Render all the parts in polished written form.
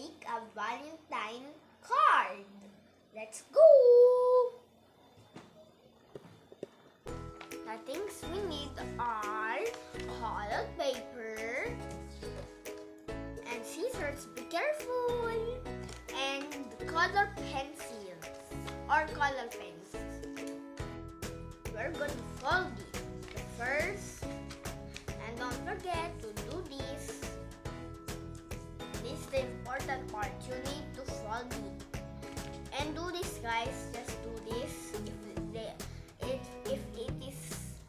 make a Valentine card. Let's go! The things we need are colored paper and scissors, be careful, and color pencils or color pens. We're going to fold it first, and don't forget to do this. This is the important part. You need to fold it. And do this, guys. Just do this. If it is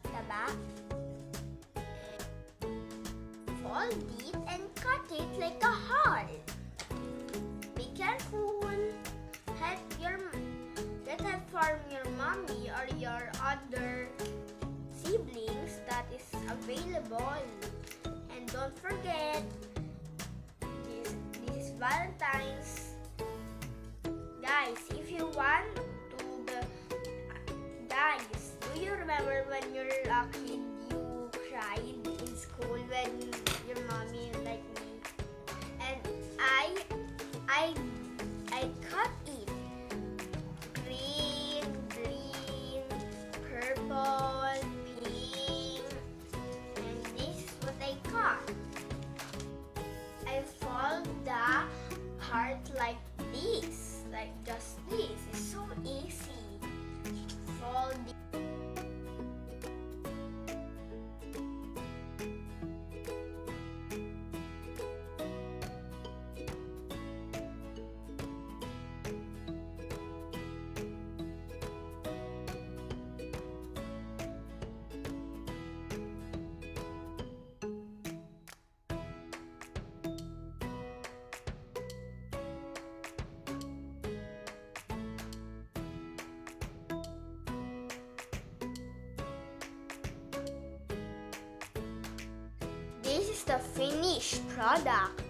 the back, fold it and cut it like a heart. Be careful. Get help from your mommy or your other siblings that is available. And don't forget, this is Valentine's. Guys, if you want to guys, do you remember when you're a kid, you cried in school when your mommy like me? And I cut it. Green, purple, pink, and this is what I cut. I fold the heart like this, like just this. It's so easy. Fold it. This is the finished product.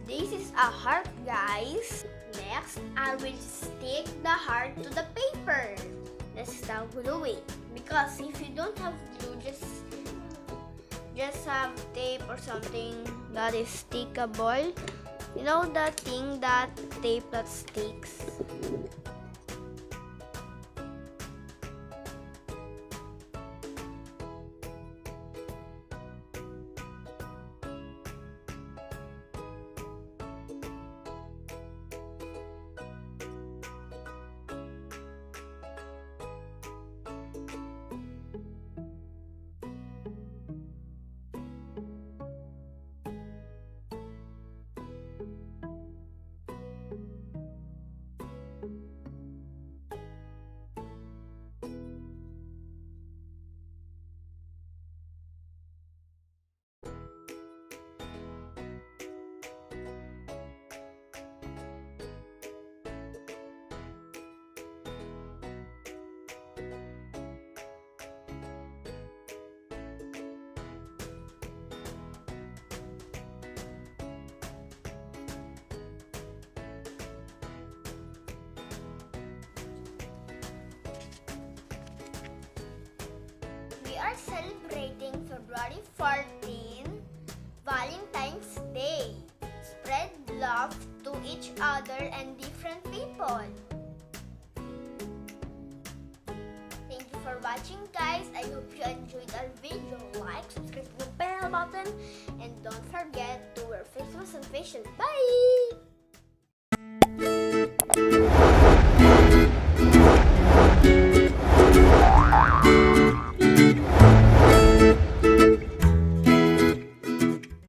This is a heart, guys. Next, I will stick the heart to the paper. Let's start glue it. Because if you don't have glue, just have tape or something that is stickable. You know that thing, that tape that sticks? We are celebrating February 14, Valentine's Day. Spread love to each other and different people. Thank you for watching, guys. I hope you enjoyed our video. Like, subscribe to the bell button, and don't forget to wear face mask and facial. Bye!